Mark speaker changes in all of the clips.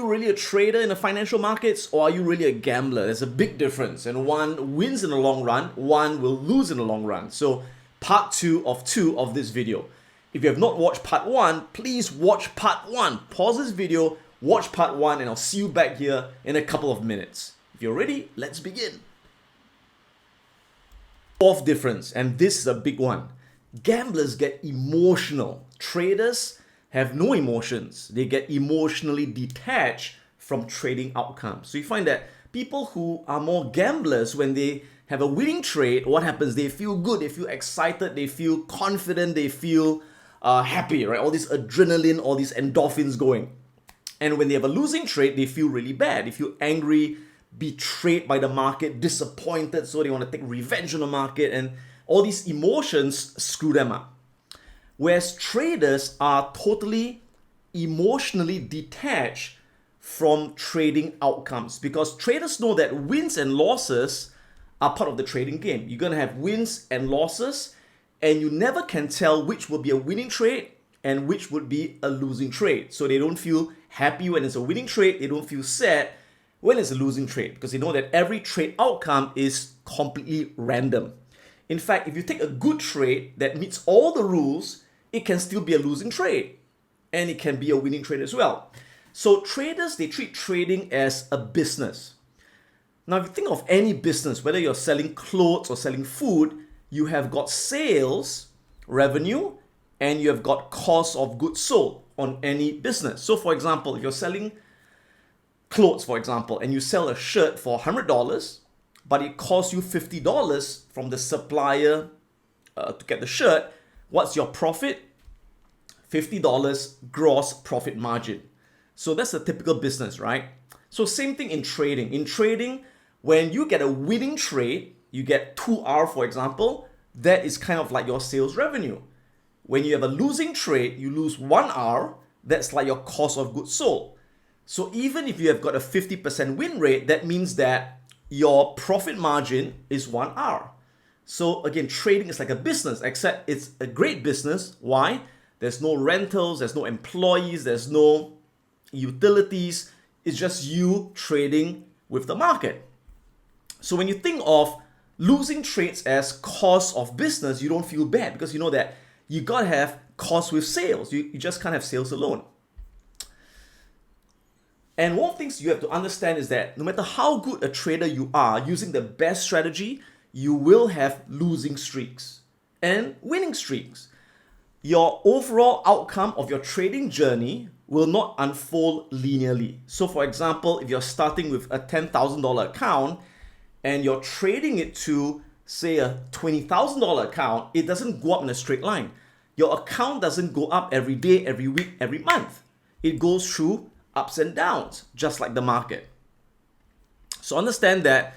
Speaker 1: you really a trader in the financial markets, or are you really a gambler? There's a big difference, and one wins in the long run, one will lose in the long run. So part 2 of this video. If you have not watched part 1, please watch part 1. Pause this video, watch part 1, and I'll see you back here in a couple of minutes. If you're ready, let's begin. Fourth difference, and this is a big one. Gamblers get emotional. Traders have no emotions. They get emotionally detached from trading outcomes. So you find that people who are more gamblers, when they have a winning trade, what happens? They feel good, they feel excited, they feel confident, they feel happy, right? All this adrenaline, all these endorphins going. And when they have a losing trade, they feel really bad. They feel angry, betrayed by the market, disappointed, so they want to take revenge on the market, and all these emotions screw them up. Whereas traders are totally emotionally detached from trading outcomes, because traders know that wins and losses are part of the trading game. You're going to have wins and losses, and you never can tell which will be a winning trade and which would be a losing trade. So they don't feel happy when it's a winning trade. They don't feel sad when it's a losing trade, because they know that every trade outcome is completely random. In fact, if you take a good trade that meets all the rules, it can still be a losing trade, and it can be a winning trade as well. So traders, they treat trading as a business. Now, if you think of any business, whether you're selling clothes or selling food, you have got sales, revenue, and you have got cost of goods sold on any business. So for example, if you're selling clothes, for example, and you sell a shirt for $100, but it costs you $50 from the supplier to get the shirt, what's your profit? $50 gross profit margin. So that's a typical business, right? So same thing in trading. In trading, when you get a winning trade, you get 2R, for example, that is kind of like your sales revenue. When you have a losing trade, you lose 1R, that's like your cost of goods sold. So even if you have got a 50% win rate, that means that your profit margin is 1R. So again, trading is like a business, except it's a great business. Why? There's no rentals, there's no employees, there's no utilities. It's just you trading with the market. So when you think of losing trades as cost of business, you don't feel bad, because you know that you gotta have cost with sales. You just can't have sales alone. And one of the things you have to understand is that no matter how good a trader you are, using the best strategy, you will have losing streaks and winning streaks. Your overall outcome of your trading journey will not unfold linearly. So for example, if you're starting with a $10,000 account and you're trading it to, say, a $20,000 account, it doesn't go up in a straight line. Your account doesn't go up every day, every week, every month. It goes through ups and downs, just like the market. So understand that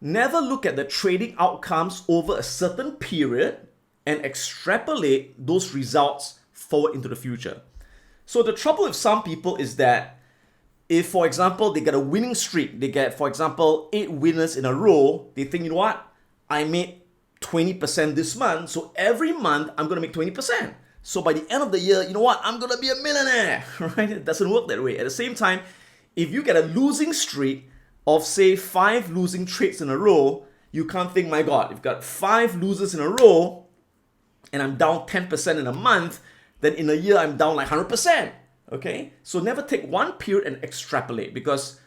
Speaker 1: never look at the trading outcomes over a certain period and extrapolate those results forward into the future. So the trouble with some people is that if, for example, they get a winning streak, they get, for example, 8 winners in a row, they think, you know what, I made 20% this month, so every month I'm going to make 20%. So by the end of the year, you know what, I'm going to be a millionaire, right? It doesn't work that way. At the same time, if you get a losing streak of, say, 5 losing trades in a row, you can't think, my God, if you've got 5 losers in a row and I'm down 10% in a month, then in a year I'm down like 100%. Okay? So never take one period and extrapolate, because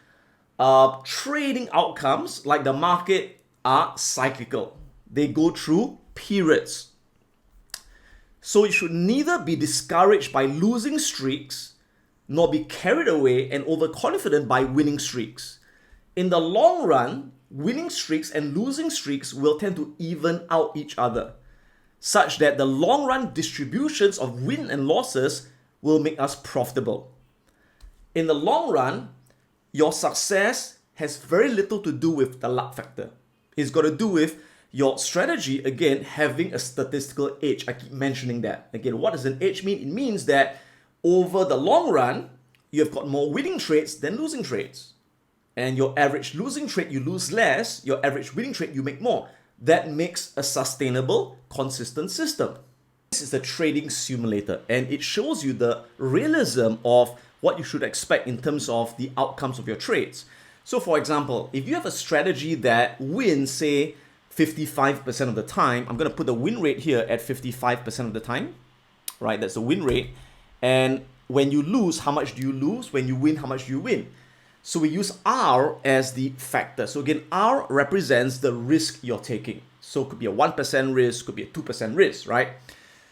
Speaker 1: trading outcomes, like the market, are cyclical. They go through periods. So you should neither be discouraged by losing streaks, nor be carried away and overconfident by winning streaks. In the long run, winning streaks and losing streaks will tend to even out each other, such that the long run distributions of win and losses will make us profitable. In the long run, your success has very little to do with the luck factor. It's got to do with your strategy, again, having a statistical edge. I keep mentioning that. Again, what does an edge mean? It means that over the long run, you have got more winning trades than losing trades. And your average losing trade, you lose less. Your average winning trade, you make more. That makes a sustainable, consistent system. This is a trading simulator, and it shows you the realism of what you should expect in terms of the outcomes of your trades. So for example, if you have a strategy that wins, say, 55% of the time, I'm going to put the win rate here at 55% of the time, right? That's the win rate. And when you lose, how much do you lose? When you win, how much do you win? So we use R as the factor. So again, R represents the risk you're taking. So it could be a 1% risk, could be a 2% risk, right?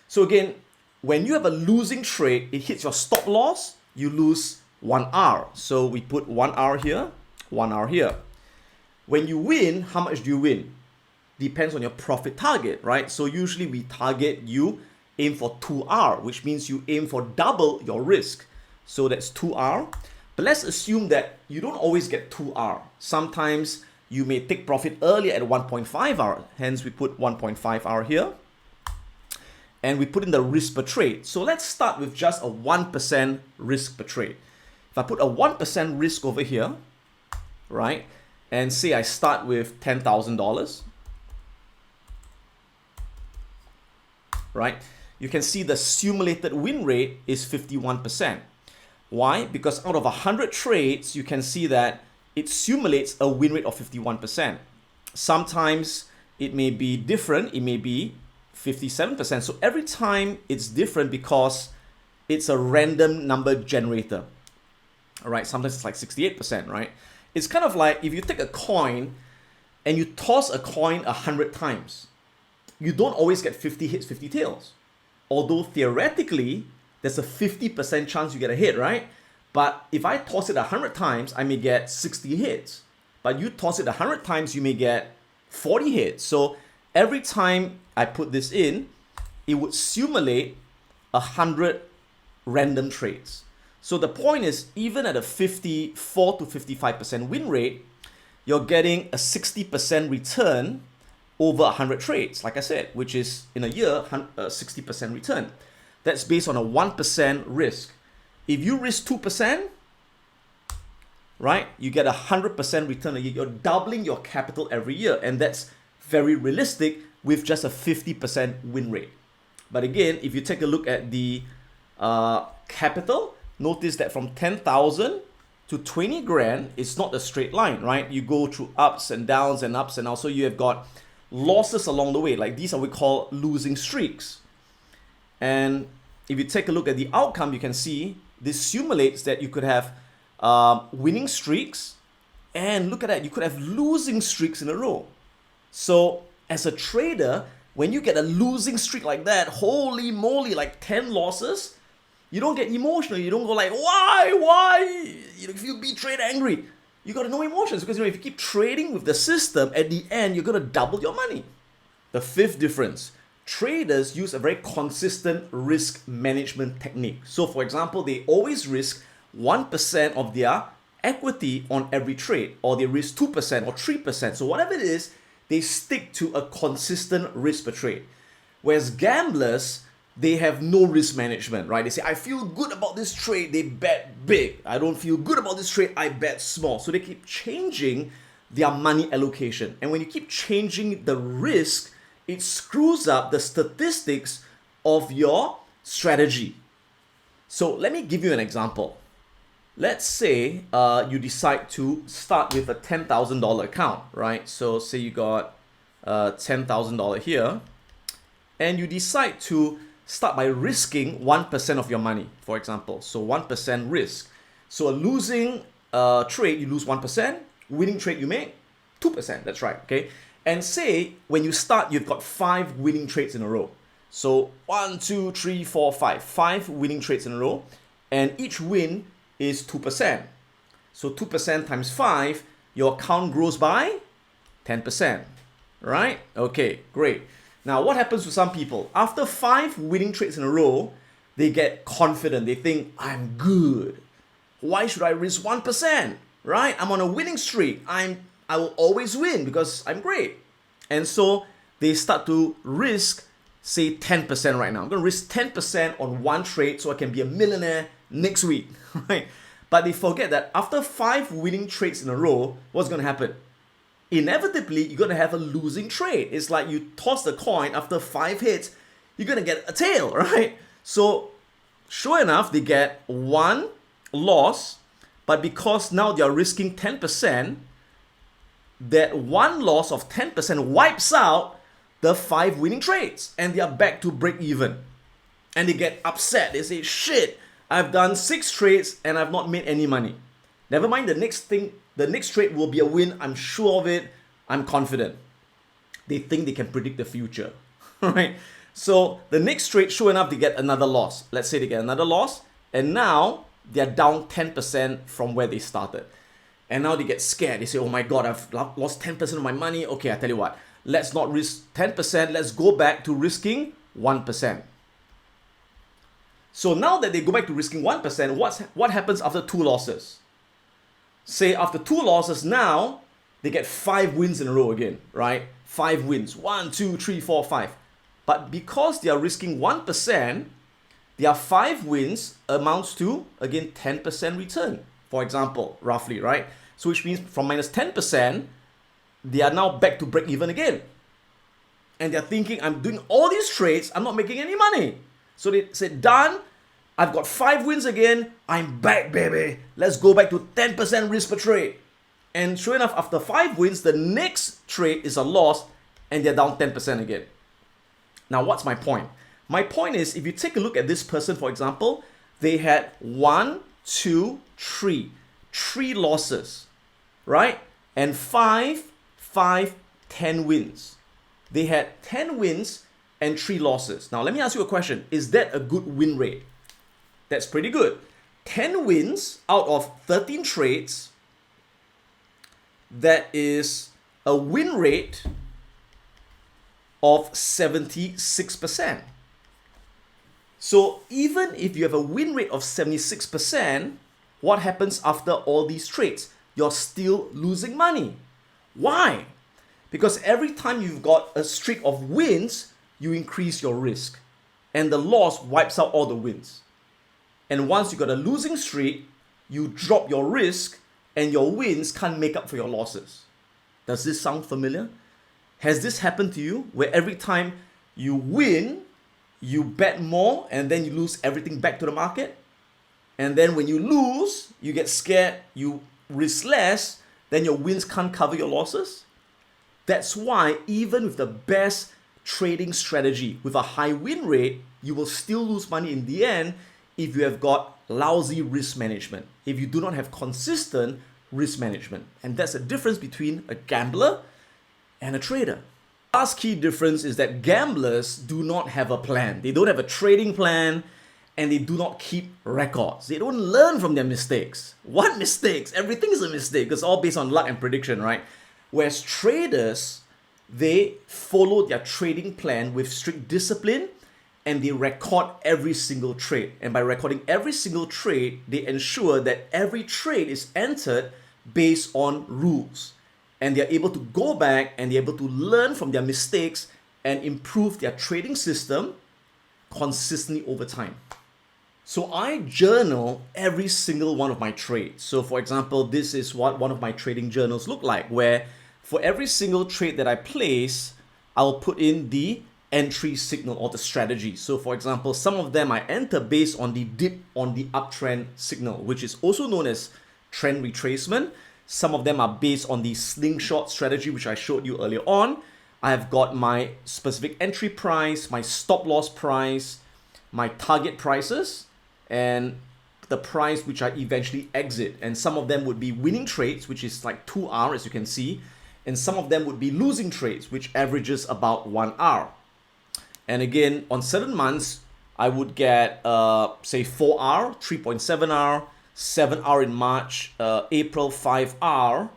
Speaker 1: So again, when you have a losing trade, it hits your stop loss, you lose 1R. So we put 1R here, 1R here. When you win, how much do you win? Depends on your profit target, right? So usually we target, you aim for 2R, which means you aim for double your risk. So that's 2R. But let's assume that you don't always get 2R. Sometimes you may take profit earlier at 1.5R. Hence we put 1.5R here. And we put in the risk per trade. So let's start with just a 1% risk per trade. If I put a 1% risk over here, right? And say I start with $10,000, right? You can see the simulated win rate is 51%. Why? Because out of 100 trades, you can see that it simulates a win rate of 51%. Sometimes it may be different. It may be 57%. So every time it's different because it's a random number generator. All right. Sometimes it's like 68%, right? It's kind of like if you take a coin and you toss a coin 100 times, you don't always get 50 hits, 50 tails. Although theoretically, there's a 50% chance you get a hit, right? But if I toss it 100 times, I may get 60 hits. But you toss it 100 times, you may get 40 hits. So every time I put this in, it would simulate 100 random trades. So the point is, even at a 54 to 55% win rate, you're getting a 60% return over 100 trades, like I said, which is in a year, 60% return. That's based on a 1% risk. If you risk 2%, right, you get a 100% return a year. You're doubling your capital every year. And that's very realistic with just a 50% win rate. But again, if you take a look at the capital, notice that from 10,000 to 20 grand, it's not a straight line, right? You go through ups and downs and ups, and also you have got losses along the way. Like these are what we call losing streaks. And if you take a look at the outcome, you can see this simulates that you could have winning streaks, and look at that, you could have losing streaks in a row. So as a trader, when you get a losing streak like that, holy moly, like 10 losses, you don't get emotional. You don't go like, why? You feel betrayed, angry. You got no emotions because if you keep trading with the system, at the end, you're going to double your money. The fifth difference, traders use a very consistent risk management technique. So for example, they always risk 1% of their equity on every trade, or they risk 2% or 3%. So whatever it is, they stick to a consistent risk per trade. Whereas gamblers, they have no risk management, right? They say, I feel good about this trade, they bet big. I don't feel good about this trade, I bet small. So they keep changing their money allocation. And when you keep changing the risk, it screws up the statistics of your strategy. So let me give you an example. Let's say you decide to start with a $10,000 account, right? So say you got $10,000 here, and you decide to start by risking 1% of your money, for example. So 1% risk. So a losing trade, you lose 1%. Winning trade, you make 2%. That's right, okay? And say when you start, you've got 5 winning trades in a row. So 1, 2, 3, 4, 5. 5 winning trades in a row. And each win is 2%. So 2% times 5, your account grows by 10%. Right? Okay, great. Now, what happens to some people? After 5 winning trades in a row, they get confident. They think, I'm good. Why should I risk 1%? Right? I'm on a winning streak. I will always win because I'm great. And so they start to risk, say, 10% right now. I'm going to risk 10% on one trade so I can be a millionaire next week. Right? But they forget that after 5 winning trades in a row, what's going to happen? Inevitably, you're going to have a losing trade. It's like you toss the coin, after 5 hits, you're going to get a tail, right? So, sure enough, they get 1 loss, but because now they are risking 10%, that one loss of 10% wipes out the 5 winning trades and they are back to break even. And they get upset. They say, shit, I've done 6 trades and I've not made any money. Never mind, the next trade will be a win. I'm sure of it. I'm confident. They think they can predict the future, right? So the next trade, sure enough, they get another loss. Let's say they get another loss, and now they're down 10% from where they started. And now they get scared. They say, oh my God, I've lost 10% of my money. Okay, I tell you what, let's not risk 10%. Let's go back to risking 1%. So now that they go back to risking 1%, what happens after 2 losses? Say after 2 losses, now they get 5 wins in a row again, right? 5 wins, 1, 2, 3, 4, 5. But because they are risking 1%, their 5 wins amounts to, again, 10% return, for example, roughly, right? So which means from minus 10%, they are now back to break even again. And they're thinking, I'm doing all these trades, I'm not making any money. So they said, done, I've got 5 wins again, I'm back, baby. Let's go back to 10% risk per trade. And sure enough, after 5 wins, the next trade is a loss and they're down 10% again. Now, what's my point? My point is, if you take a look at this person, for example, they had 1, 2, 3 losses, right? And 5, 10 wins. They had 10 wins and 3 losses. Now, let me ask you a question. Is that a good win rate? That's pretty good. 10 wins out of 13 trades. That is a win rate of 76%. So even if you have a win rate of 76%, what happens after all these trades? You're still losing money. Why? Because every time you've got a streak of wins, you increase your risk. And the loss wipes out all the wins. And once you've got a losing streak, you drop your risk and your wins can't make up for your losses. Does this sound familiar? Has this happened to you where every time you win, you bet more and then you lose everything back to the market? And then when you lose, you get scared, you risk less, then your wins can't cover your losses? That's why even with the best trading strategy, with a high win rate, you will still lose money in the end if you have got lousy risk management, if you do not have consistent risk management. And that's the difference between a gambler and a trader. Last key difference is that gamblers do not have a plan. They don't have a trading plan and they do not keep records. They don't learn from their mistakes. What mistakes? Everything is a mistake. It's all based on luck and prediction, right? Whereas traders, they follow their trading plan with strict discipline and they record every single trade. And by recording every single trade, they ensure that every trade is entered based on rules. And they're able to go back and they're able to learn from their mistakes and improve their trading system consistently over time. So I journal every single one of my trades. So for example, this is what one of my trading journals look like, where for every single trade that I place, I'll put in the entry signal or the strategy. So for example, some of them I enter based on the dip on the uptrend signal, which is also known as trend retracement. Some of them are based on the slingshot strategy, which I showed you earlier on. I have got my specific entry price, my stop loss price, my target prices, and the price which I eventually exit. And some of them would be winning trades, which is like 2R, as you can see. And some of them would be losing trades, which averages about 1R. And again, on certain months, I would get, say, 4R, 3.7R, 7R in March, April 5R,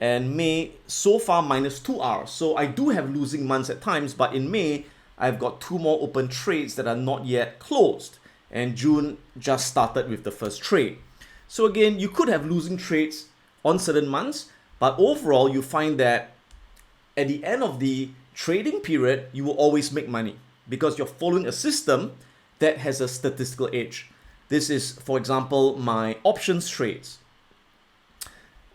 Speaker 1: and May so far minus 2R. So I do have losing months at times, but in May, I've got 2 more open trades that are not yet closed. And June just started with the first trade. So again, you could have losing trades on certain months, but overall, you find that at the end of the trading period, you will always make money because you're following a system that has a statistical edge. This is, for example, my options trades.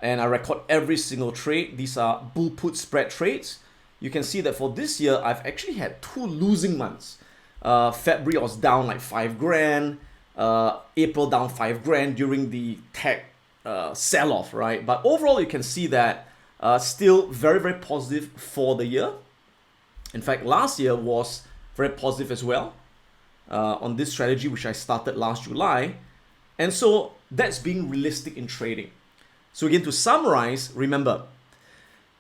Speaker 1: And I record every single trade. These are bull put spread trades. You can see that for this year, I've actually had 2 losing months. February I was down like 5 grand. April down 5 grand during the tech sell-off, right? But overall, you can see that still very, very positive for the year. In fact, last year was very positive as well on this strategy, which I started last July. And so that's being realistic in trading. So again, to summarize, remember,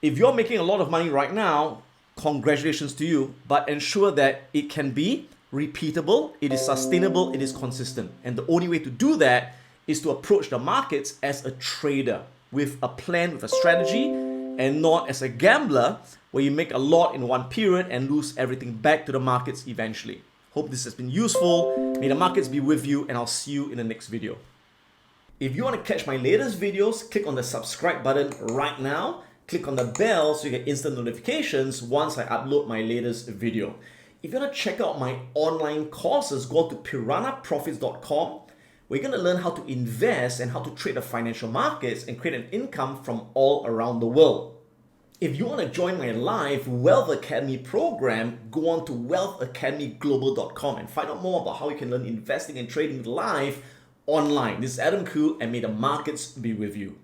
Speaker 1: if you're making a lot of money right now, congratulations to you, but ensure that it can be repeatable, it is sustainable, it is consistent. And the only way to do that is to approach the markets as a trader with a plan, with a strategy, and not as a gambler where you make a lot in one period and lose everything back to the markets eventually. Hope this has been useful. May the markets be with you, and I'll see you in the next video. If you want to catch my latest videos, click on the subscribe button right now. Click on the bell so you get instant notifications once I upload my latest video. If you want to check out my online courses, go to piranhaprofits.com. We're going to learn how to invest and how to trade the financial markets and create an income from all around the world. If you want to join my live Wealth Academy program, go on to wealthacademyglobal.com and find out more about how you can learn investing and trading live online. This is Adam Khoo, and may the markets be with you.